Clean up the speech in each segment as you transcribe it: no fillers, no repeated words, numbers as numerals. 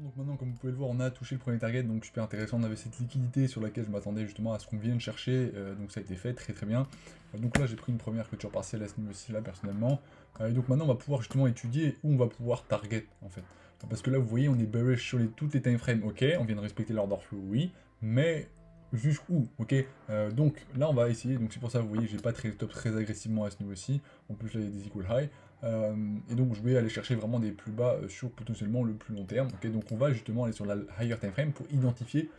Donc maintenant, comme vous pouvez le voir, on a touché le premier target, donc super intéressant. On avait cette liquidité sur laquelle je m'attendais justement à ce qu'on vienne chercher, donc ça a été fait très très bien. Donc là, j'ai pris une première clôture partielle à ce niveau-ci là personnellement. Et donc maintenant, on va pouvoir justement étudier où on va pouvoir target en fait. Parce que là, vous voyez, on est bearish sur toutes les timeframes, ok, on vient de respecter l'order flow, oui, mais jusqu'où, ok. Donc là, on va essayer, donc c'est pour ça, vous voyez, j'ai pas très top très agressivement à ce niveau-ci. En plus, là, il y a des equal high. Et donc je vais aller chercher vraiment des plus bas sur potentiellement le plus long terme. Okay, donc on va justement aller sur la higher time frame pour identifier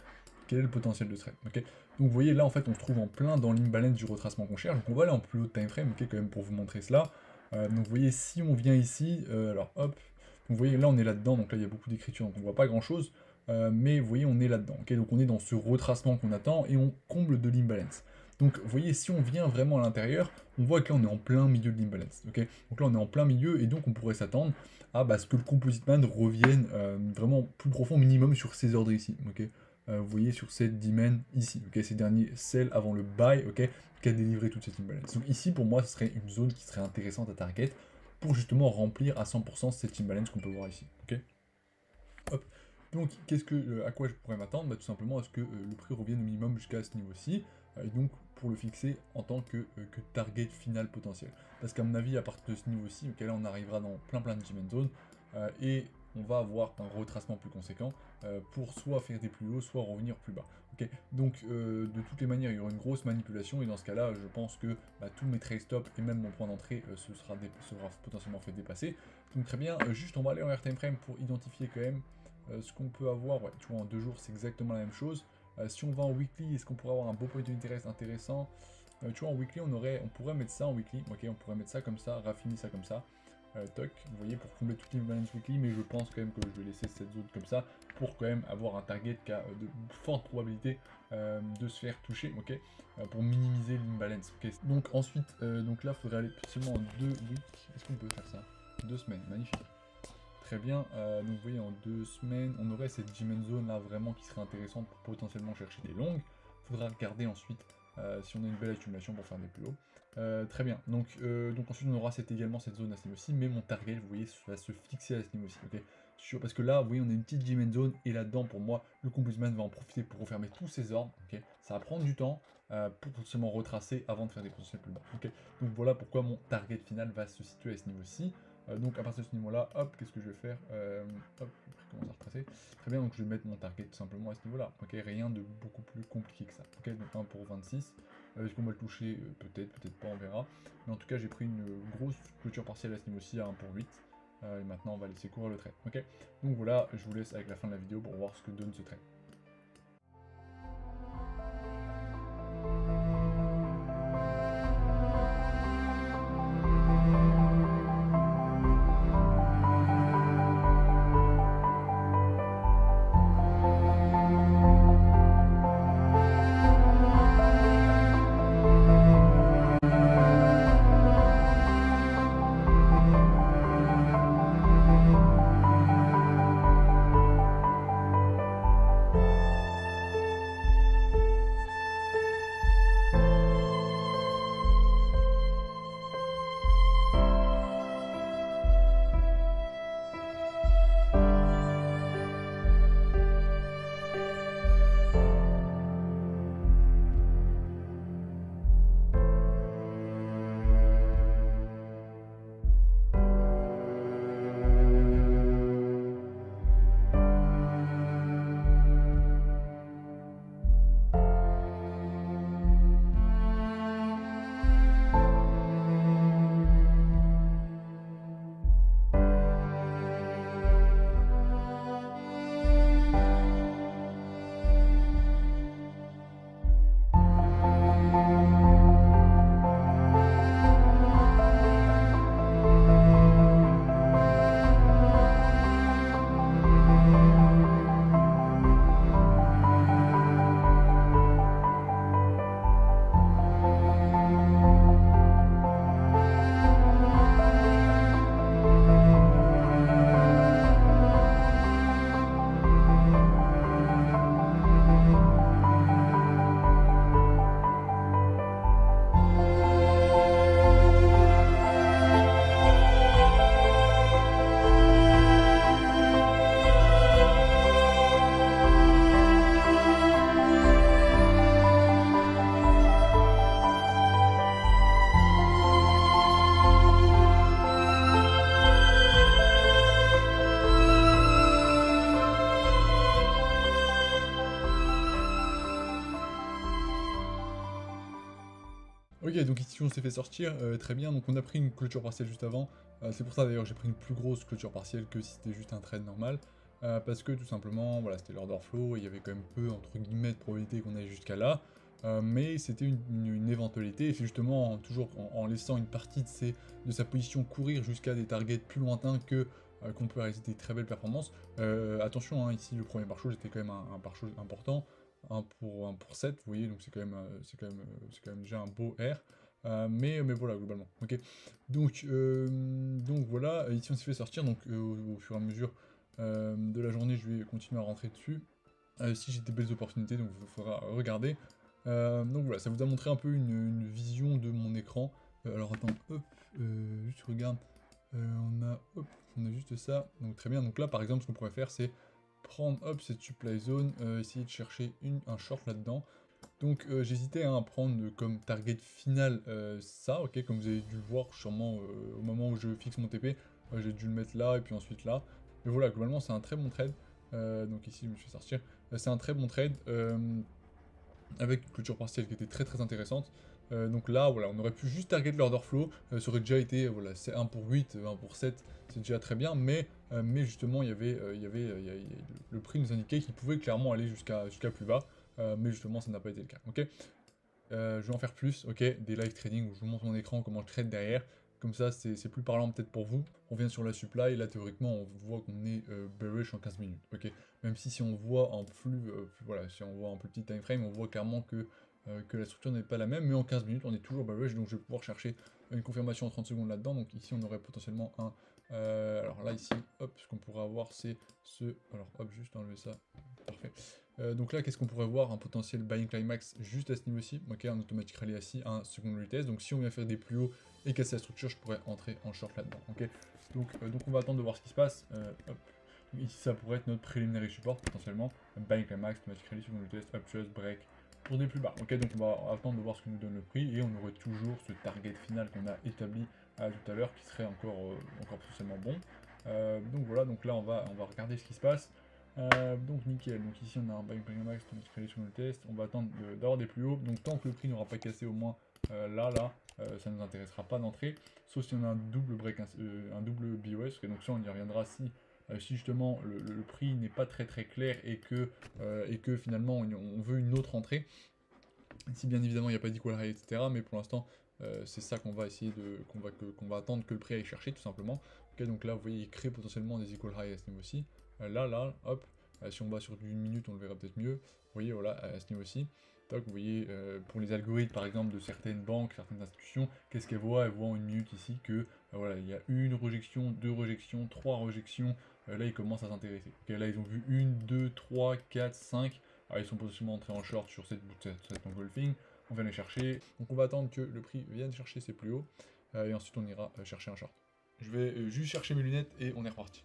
quel est le potentiel de trade. Okay, donc vous voyez là en fait on se trouve en plein dans l'imbalance du retracement qu'on cherche. Donc on va aller en plus haut time frame, okay, quand même pour vous montrer cela. Donc vous voyez si on vient ici, alors hop, vous voyez là on est là-dedans, donc là il y a beaucoup d'écriture, donc on voit pas grand chose. Mais vous voyez on est là-dedans. Okay, donc on est dans ce retracement qu'on attend et on comble de l'imbalance. Donc vous voyez, si on vient vraiment à l'intérieur, on voit que là on est en plein milieu de l'imbalance. Okay, donc là on est en plein milieu et donc on pourrait s'attendre à ce que le composite band revienne vraiment plus profond minimum sur ces ordres ici. Okay, vous voyez sur cette dimen ici, okay, ces derniers sell avant le buy, okay, qui a délivré toute cette imbalance. Donc ici pour moi ce serait une zone qui serait intéressante à target pour justement remplir à 100% cette imbalance qu'on peut voir ici. Okay, hop. Donc, à quoi je pourrais m'attendre? Tout simplement à ce que le prix revienne au minimum jusqu'à ce niveau-ci, et donc pour le fixer en tant que target final potentiel. Parce qu'à mon avis, à partir de ce niveau-ci, okay, là on arrivera dans plein de dimension zones, et on va avoir un retracement plus conséquent pour soit faire des plus hauts, soit revenir plus bas. Okay, donc de toutes les manières, il y aura une grosse manipulation, et dans ce cas-là, je pense que tous mes trade stops et même mon point d'entrée sera potentiellement fait dépasser. Donc très bien, juste on va aller en R time frame pour identifier quand même ce qu'on peut avoir. Ouais, tu vois, en 2 jours c'est exactement la même chose. Si on va en weekly, est-ce qu'on pourrait avoir un beau point d'interest intéressant? Tu vois, en weekly on pourrait mettre ça en weekly, ok, on pourrait mettre ça comme ça, raffiner ça comme ça, toc, vous voyez, pour combler toutes les balances weekly, mais je pense quand même que je vais laisser cette zone comme ça pour quand même avoir un target qui a de fortes probabilités de se faire toucher, ok, pour minimiser l'imbalance. Okay. Donc ensuite, donc là il faudrait aller seulement en 2 weeks. Est-ce qu'on peut faire ça? 2 semaines, magnifique. Très bien, donc vous voyez en 2 semaines, on aurait cette dimension zone là vraiment qui serait intéressante pour potentiellement chercher des longues. faudra regarder ensuite si on a une belle accumulation pour faire des plus hauts. Très bien, donc ensuite on aura également cette zone à ce niveau-ci, mais mon target, vous voyez, va se fixer à ce niveau-ci, ok. Parce que là, vous voyez, on a une petite G-Main zone, et là-dedans, pour moi, le Combustiman va en profiter pour refermer tous ses ordres, ok. Ça va prendre du temps pour potentiellement retracer avant de faire des potentiels plus bas, ok. Donc voilà pourquoi mon target final va se situer à ce niveau-ci. Donc à partir de ce niveau-là, hop, qu'est-ce que je vais faire? Hop, je commence à retracer. Très bien, donc je vais mettre mon target tout simplement à ce niveau-là, ok. Rien de beaucoup plus compliqué que ça, ok. Donc 1 pour 26. Est-ce qu'on va le toucher? Peut-être, peut-être pas, on verra. Mais en tout cas, j'ai pris une grosse clôture partielle à ce niveau-ci à 1 pour 8. Et maintenant, on va laisser courir le trade. Ok. Donc voilà, je vous laisse avec la fin de la vidéo pour voir ce que donne ce trade. Ok, donc ici on s'est fait sortir, très bien, donc on a pris une clôture partielle juste avant, c'est pour ça d'ailleurs j'ai pris une plus grosse clôture partielle que si c'était juste un trade normal, parce que tout simplement, voilà, c'était l'order flow, et il y avait quand même peu, entre guillemets, de probabilité qu'on aille jusqu'à là, mais c'était une éventualité, et c'est justement toujours en laissant une partie de sa position courir jusqu'à des targets plus lointains que qu'on peut réaliser des très belles performances. Attention, hein, ici le premier pare-chose était quand même un pare-chose important, 1 pour 7, vous voyez, donc c'est quand même déjà un beau R. Mais voilà, globalement. Ok. Donc voilà, ici on s'est fait sortir, donc au fur et à mesure de la journée, je vais continuer à rentrer dessus. Si j'ai des belles opportunités, donc il faudra regarder. Donc voilà, ça vous a montré un peu une vision de mon écran. Alors attends, hop, juste regarde. On a juste ça, donc très bien. Donc là, par exemple, ce qu'on pourrait faire, c'est prendre hop, cette supply zone, essayer de chercher un short là-dedans. Donc j'hésitais à prendre comme target final ça, ok, comme vous avez dû le voir sûrement au moment où je fixe mon TP, j'ai dû le mettre là et puis ensuite là. Mais voilà, globalement c'est un très bon trade. Donc ici je me suis sortir. C'est un très bon trade avec une clôture partielle qui était très très intéressante. Donc là, voilà, on aurait pu juste target l'order flow, ça aurait déjà été, voilà, c'est 1 pour 8, 1 pour 7, c'est déjà très bien, mais justement, le prix nous indiquait qu'il pouvait clairement aller jusqu'à plus bas, mais justement, ça n'a pas été le cas, ok. Je vais en faire plus, ok, des live trading où je vous montre mon écran, comment je trade derrière, comme ça c'est plus parlant peut-être pour vous. On revient sur la supply, là théoriquement on voit qu'on est bearish en 15 minutes, ok. Même si on voit en voilà, si on voit en plus petit time frame, on voit clairement que la structure n'est pas la même, mais en 15 minutes on est toujours bearish, donc je vais pouvoir chercher une confirmation en 30 secondes là-dedans. Donc ici on aurait potentiellement un... alors là ici, hop, ce qu'on pourrait avoir c'est alors hop, juste enlever ça, parfait. Donc là, qu'est-ce qu'on pourrait voir? Un potentiel buying climax juste à ce niveau-ci, ok, un automatic rally assis, un secondary test. Donc si on vient faire des plus hauts et casser la structure, je pourrais entrer en short là-dedans, ok. Donc on va attendre de voir ce qui se passe. Hop. Ici, ça pourrait être notre preliminary support potentiellement. Buying climax, automatic rally, secondary test, up trust, break pour des plus bas. Ok, donc on va attendre de voir ce que nous donne le prix et on aurait toujours ce target final qu'on a établi tout à l'heure qui serait encore potentiellement bon. Donc voilà, donc là on va regarder ce qui se passe. Donc nickel, donc ici on a un buying climax, automatic rally, secondary test. On va attendre d'avoir des plus hauts. Donc tant que le prix n'aura pas cassé au moins là, ça ne nous intéressera pas d'entrer. Sauf si on a un double break, un double BOS. Okay, donc ça on y reviendra si justement le prix n'est pas très clair et que finalement on veut une autre entrée. Si bien évidemment il n'y a pas d'equal high, etc. Mais pour l'instant c'est ça qu'on va essayer qu'on va attendre que le prix aille chercher tout simplement. Okay, donc là vous voyez il crée potentiellement des equal high à ce niveau-ci. Là, hop, si on va sur du 1 minute on le verra peut-être mieux. Vous voyez voilà à ce niveau-ci. Donc, vous voyez, pour les algorithmes par exemple de certaines banques, certaines institutions, qu'est-ce qu'elles voient? Elles voient en 1 minute ici que voilà, il y a une rejection, 2 rejections, 3 rejections. Là, ils commencent à s'intéresser. Okay, là, ils ont vu 1, 2, 3, 4, 5. Alors, ils sont potentiellement entrés en short sur cette engulfing. On vient les chercher. Donc, on va attendre que le prix vienne chercher ses plus hauts. Et ensuite, on ira chercher un short. Je vais juste chercher mes lunettes et on est reparti.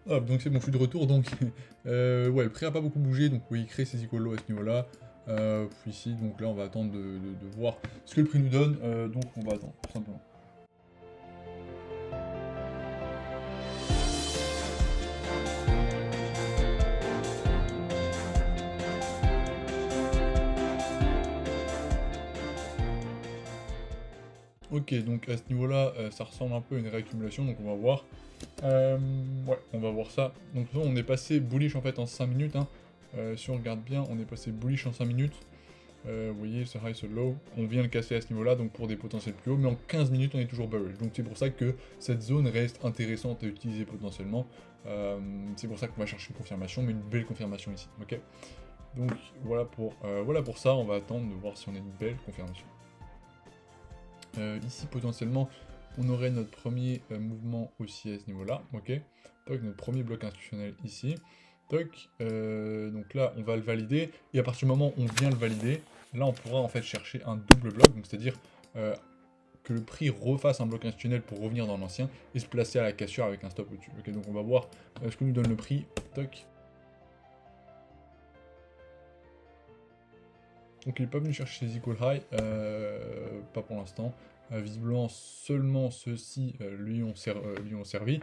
Hop, donc c'est bon, je suis de retour, donc ouais, le prix a pas beaucoup bougé, donc oui, il crée ses equal low à ce niveau-là. Puis ici, donc là, on va attendre de voir ce que le prix nous donne, donc on va attendre, tout simplement. Ok, donc à ce niveau-là, ça ressemble un peu à une réaccumulation, donc on va voir. Ouais, on va voir ça. Donc de toute façon, on est passé bullish en fait en 5 minutes. Hein. Si on regarde bien, on est passé bullish en 5 minutes. Vous voyez, ce high, ce low, on vient le casser à ce niveau-là, donc pour des potentiels plus hauts, mais en 15 minutes, on est toujours bearish. Donc c'est pour ça que cette zone reste intéressante à utiliser potentiellement. C'est pour ça qu'on va chercher une confirmation, mais une belle confirmation ici. Ok. Donc voilà pour ça, on va attendre de voir si on a une belle confirmation. Ici potentiellement on aurait notre premier mouvement aussi à ce niveau là, ok, donc notre premier bloc institutionnel ici, donc là on va le valider, et à partir du moment où on vient le valider, là on pourra en fait chercher un double bloc, donc c'est à dire que le prix refasse un bloc institutionnel pour revenir dans l'ancien et se placer à la cassure avec un stop au-dessus. Ok, donc on va voir ce que nous donne le prix, toc. Donc il n'est pas venu chercher ses equal high, pas pour l'instant. Visiblement seulement ceux-ci lui ont servi.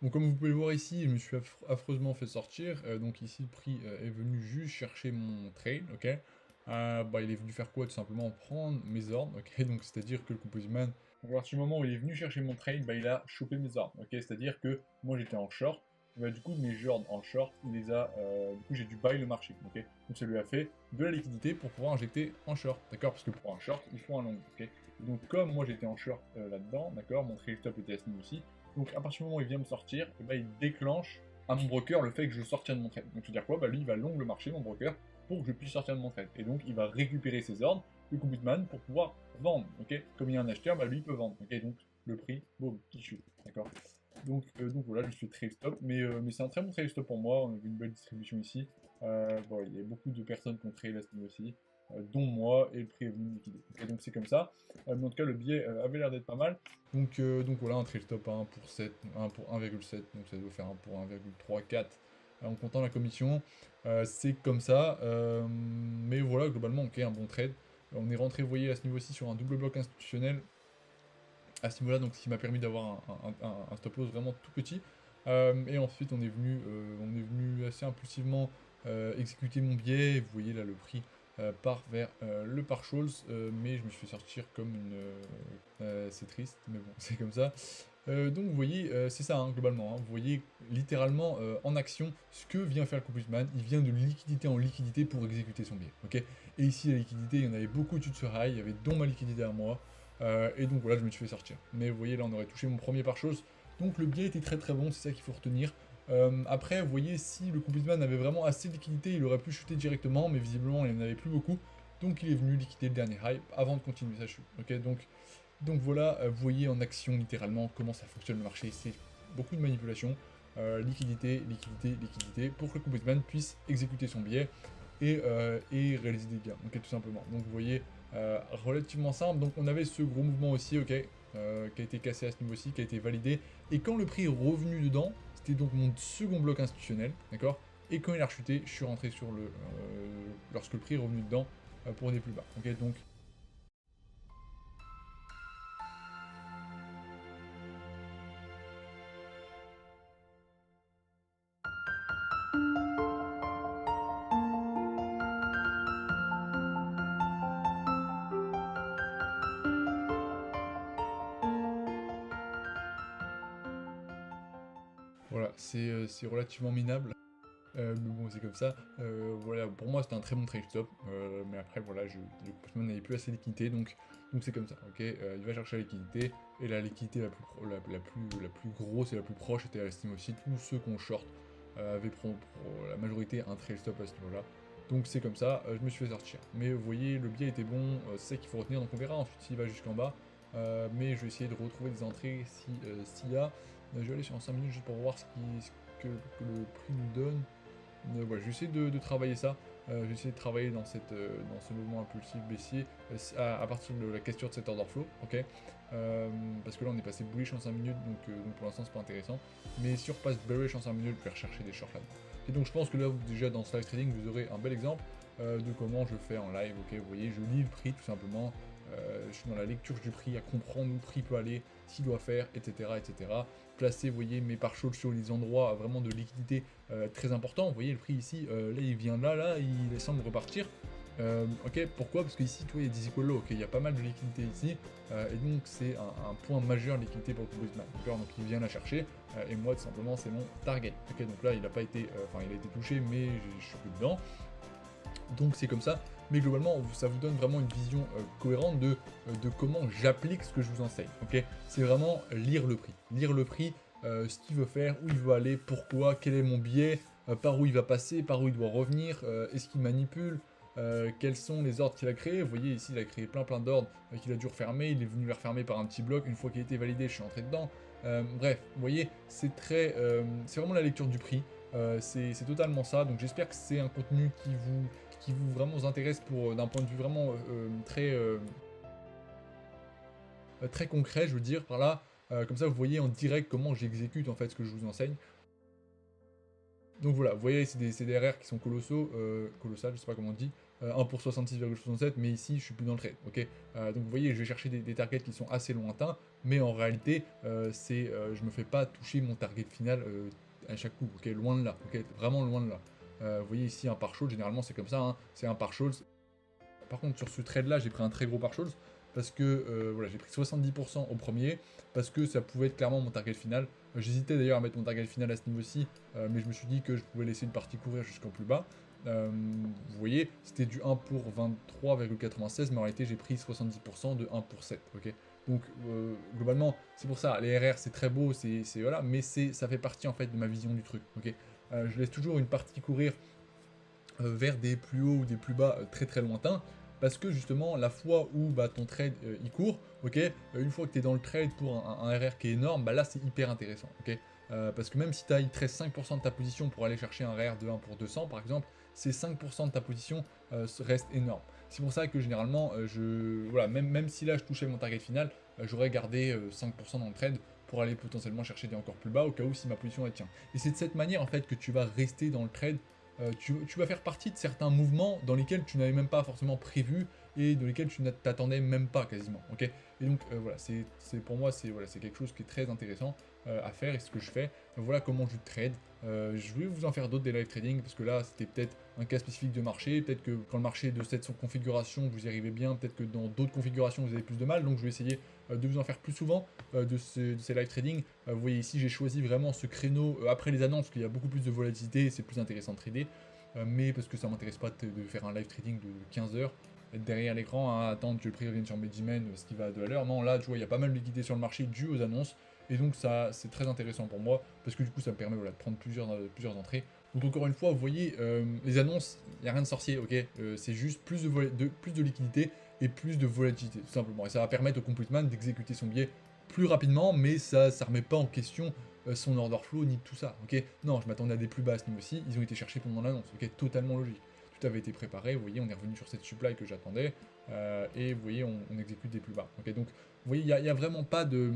Donc comme vous pouvez le voir ici, je me suis affreusement fait sortir. Donc ici, le prix est venu juste chercher mon trade, ok. Bah, il est venu faire quoi? Tout simplement prendre mes ordres, ok. Donc c'est-à-dire que le Composite Man, à partir du moment où il est venu chercher mon trade, bah, il a chopé mes ordres, ok. C'est-à-dire que moi j'étais en short, bah, du coup mes ordres en short, il les a, du coup j'ai dû buy le marché, ok. Donc ça lui a fait de la liquidité pour pouvoir injecter en short, d'accord. Parce que pour un short, il faut un long, ok. Donc comme moi j'étais en short là-dedans, d'accord, mon trade stop était à ce niveau aussi. Donc à partir du moment où il vient me sortir, et ben, il déclenche à mon broker le fait que je sortienne de mon trade. Donc c'est-à-dire quoi? Bah, lui il va long le marché, mon broker, pour que je puisse sortir de mon trade. Et donc il va récupérer ses ordres, le Commitman, pour pouvoir vendre. Ok, comme il y a un acheteur, bah, lui il peut vendre. Ok, donc le prix, boum, qui chute. D'accord. Donc voilà, je suis trail stop, mais c'est un très bon trail stop pour moi. On a vu une belle distribution ici. Bon, il y a beaucoup de personnes qui ont trail à ce niveau aussi, dont moi, et le prix est venu me liquider. Et donc c'est comme ça. Mais en tout cas, le billet avait l'air d'être pas mal. Donc voilà, un trail stop à 1 pour 7, 1 pour 1,7, donc ça doit faire 1 pour 1,34 en comptant la commission. C'est comme ça, mais voilà, globalement, ok, un bon trade. On est rentré, vous voyez, à ce niveau-ci sur un double bloc institutionnel à ce niveau-là, donc ce qui m'a permis d'avoir un stop loss vraiment tout petit. Et ensuite, on est venu assez impulsivement exécuter mon biais. Vous voyez là, le prix part vers le par Scholz, mais je me suis fait sortir comme une. C'est triste, mais bon, c'est comme ça. Donc vous voyez, c'est ça hein, globalement. Hein. Vous voyez littéralement en action ce que vient faire le Computer Man. Il vient de liquidité en liquidité pour exécuter son biais. Ok. Et ici la liquidité, il y en avait beaucoup au-dessus de ce rail. Il y avait dont ma liquidité à moi. Et donc voilà, je me suis fait sortir. Mais vous voyez, là on aurait touché mon premier par chose. Donc le biais était très très bon, c'est ça qu'il faut retenir. Après, vous voyez, si le Computer Man avait vraiment assez de liquidité, il aurait pu chuter directement, mais visiblement il n'en avait plus beaucoup. Donc il est venu liquider le dernier high avant de continuer sa chute. Ok, donc voilà, vous voyez en action littéralement comment ça fonctionne le marché. C'est beaucoup de manipulation, liquidité, liquidité, liquidité, pour que le Composite Man puisse exécuter son biais et réaliser des gains. Ok, tout simplement. Donc vous voyez, relativement simple. Donc on avait ce gros mouvement aussi, ok, qui a été cassé à ce niveau-ci, qui a été validé. Et quand le prix est revenu dedans, c'était donc mon second bloc institutionnel, d'accord. Et quand il a rechuté, je suis rentré sur le lorsque le prix est revenu dedans pour des plus bas. Ok, donc voilà, c'est relativement minable. Mais bon, c'est comme ça. Voilà, pour moi, c'était un très bon trade stop. Mais après, voilà, le Postman n'avait plus assez de liquidité, donc c'est comme ça. Ok, il va chercher la liquidité, et la liquidité la plus grosse et la plus proche était à l'estime aussi. Tous ceux qu'on short avaient pour la majorité un trade stop à ce niveau-là. Donc c'est comme ça, je me suis fait sortir. Mais vous voyez, le biais était bon, c'est ça qu'il faut retenir. Donc on verra ensuite s'il va jusqu'en bas. Mais je vais essayer de retrouver des entrées s'il y a. Je vais aller sur 5 minutes juste pour voir que le prix nous donne. Voilà, je vais essayer de travailler ça. Je vais essayer de travailler dans ce mouvement impulsif baissier à partir de la question de cet order flow, ok. Parce que là on est passé bullish en 5 minutes, donc pour l'instant c'est pas intéressant. Mais si on repasse bearish en 5 minutes, je vais rechercher des shorts là. Et donc je pense que là déjà dans ce live trading vous aurez un bel exemple de comment je fais en live, ok. Vous voyez, je lis le prix tout simplement. Je suis dans la lecture du prix, à comprendre où le prix peut aller, ce qu'il doit faire, etc. etc. Placer, vous voyez, mes pare sur les endroits vraiment de liquidité très importants. Vous voyez le prix ici, là il vient là, il semble repartir. Ok, pourquoi? Parce qu'ici, tu vois, il y a des equal low, ok, il y a pas mal de liquidité ici, et donc c'est un point majeur de liquidité pour le Composite Man, d'accord. Donc il vient la chercher, et moi tout simplement c'est mon target. Ok, donc là il a pas été, enfin il a été touché, mais je suis plus dedans. Donc c'est comme ça, mais globalement ça vous donne vraiment une vision cohérente de comment j'applique ce que je vous enseigne. Ok, c'est vraiment lire le prix, ce qu'il veut faire, où il veut aller, pourquoi, quel est mon biais, par où il va passer, par où il doit revenir, est-ce qu'il manipule, quels sont les ordres qu'il a créés. Vous voyez ici il a créé plein d'ordres qu'il a dû refermer, il est venu les refermer par un petit bloc, une fois qu'il a été validé je suis entré dedans. Bref, vous voyez, c'est vraiment la lecture du prix, c'est totalement ça. Donc j'espère que c'est un contenu qui vous vraiment intéresse d'un point de vue vraiment très concret, je veux dire par là. Comme ça vous voyez en direct comment j'exécute en fait ce que je vous enseigne. Donc voilà, vous voyez c'est des RR qui sont colossaux, colossales, je sais pas comment on dit. 1 pour 66,67, mais ici, je suis plus dans le trade, ok. Donc vous voyez, je vais chercher des targets qui sont assez lointains, mais en réalité, je me fais pas toucher mon target final à chaque coup, ok, loin de là, ok, vraiment loin de là. Vous voyez ici un pare-chose, généralement c'est comme ça, hein, c'est un pare-chose. Par contre, sur ce trade-là, j'ai pris un très gros pare-chose, parce que voilà, j'ai pris 70% au premier, parce que ça pouvait être clairement mon target final. J'hésitais d'ailleurs à mettre mon target final à ce niveau-ci, mais je me suis dit que je pouvais laisser une partie courir jusqu'en plus bas. Vous voyez, c'était du 1 pour 23,96, mais en réalité j'ai pris 70% de 1 pour 7, ok. Donc globalement, c'est pour ça, les RR c'est très beau, voilà, mais ça fait partie en fait de ma vision du truc, ok. Je laisse toujours une partie courir vers des plus hauts ou des plus bas très très lointains, parce que justement la fois où bah, ton trade il court, ok, une fois que tu es dans le trade pour un RR qui est énorme, bah là c'est hyper intéressant, ok. Parce que même si il te reste 5% de ta position pour aller chercher un RR de 1 pour 200 par exemple, ces 5% de ta position restent énormes. C'est pour ça que généralement, voilà, même si là je touchais mon target final, j'aurais gardé 5% dans le trade pour aller potentiellement chercher des encore plus bas au cas où si ma position elle tient. Et c'est de cette manière en fait que tu vas rester dans le trade. Tu vas faire partie de certains mouvements dans lesquels tu n'avais même pas forcément prévu et dans lesquels tu ne t'attendais même pas quasiment, ok. Et donc voilà, pour moi c'est quelque chose qui est très intéressant à faire et ce que je fais. Voilà comment je trade. Je vais vous en faire d'autres des live trading parce que là c'était peut-être un cas spécifique de marché, peut-être que quand le marché est de cette configuration vous y arrivez bien, peut-être que dans d'autres configurations vous avez plus de mal, donc je vais essayer de vous en faire plus souvent de ces live trading. Vous voyez ici j'ai choisi vraiment ce créneau après les annonces, qu'il y a beaucoup plus de volatilité et c'est plus intéressant de trader, mais parce que ça m'intéresse pas de faire un live trading de 15 heures, être derrière l'écran à attendre que le prix revienne sur mes 10 mains, ce qui va de l'heure. Non, là tu vois il y a pas mal de liquidité sur le marché dû aux annonces, et donc ça c'est très intéressant pour moi parce que du coup ça me permet voilà, de prendre plusieurs entrées. Donc encore une fois, vous voyez, les annonces, il n'y a rien de sorcier, ok, c'est juste plus de liquidité et plus de volatilité, tout simplement. Et ça va permettre au complete man d'exécuter son billet plus rapidement, mais ça ne remet pas en question son order flow ni tout ça, ok. Non, je m'attendais à des plus bas à ce niveau-ci, ils ont été cherchés pendant l'annonce, ok, totalement logique. Tout avait été préparé, vous voyez, on est revenu sur cette supply que j'attendais, et vous voyez, on exécute des plus bas, ok. Donc, vous voyez, il n'y a vraiment pas de...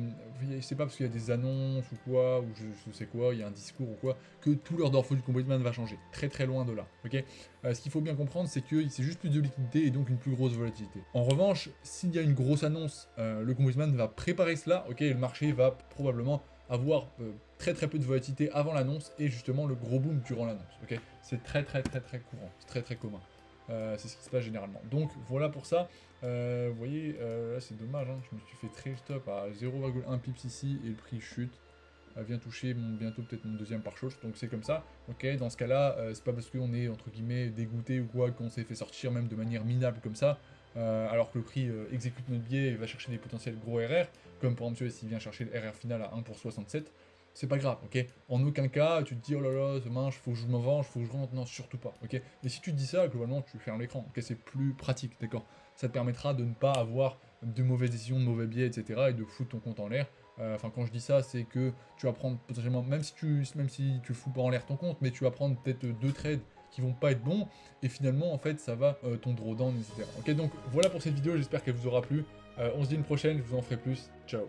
C'est pas parce qu'il y a des annonces ou quoi, ou je sais quoi, il y a un discours ou quoi, que tout l'order flow du complete man va changer. Très très loin de là, ok. Ce qu'il faut bien comprendre, c'est que c'est juste plus de liquidité et donc une plus grosse volatilité. En revanche, s'il y a une grosse annonce, le complete man va préparer cela, ok, et le marché va probablement avoir très très peu de volatilité avant l'annonce et justement le gros boom durant l'annonce, ok. C'est très courant, c'est très très commun. C'est ce qui se passe généralement. Donc voilà pour ça. Vous voyez, là c'est dommage, hein, je me suis fait très stop à 0,1 pips ici et le prix chute. Vient toucher bientôt peut-être mon deuxième pare-chose, donc c'est comme ça. Ok, dans ce cas-là, c'est pas parce qu'on est entre guillemets dégoûté ou quoi qu'on s'est fait sortir même de manière minable comme ça, alors que le prix exécute notre billet et va chercher des potentiels gros RR, comme par exemple s'il vient chercher le RR final à 1 pour 67. C'est pas grave, ok. En aucun cas, tu te dis, oh là là, c'est mince, faut que je me venge, faut que je rentre, non, surtout pas, ok. Et si tu te dis ça, globalement, tu fermes l'écran, ok, c'est plus pratique, d'accord. Ça te permettra de ne pas avoir de mauvaises décisions, de mauvais biais, etc. et de foutre ton compte en l'air. Enfin, quand je dis ça, c'est que tu vas prendre potentiellement, même si tu fous pas en l'air ton compte, mais tu vas prendre peut-être 2 trades qui vont pas être bons, et finalement, en fait, ça va ton drawdown, etc. Ok, donc voilà pour cette vidéo, j'espère qu'elle vous aura plu. On se dit une prochaine, je vous en ferai plus. Ciao.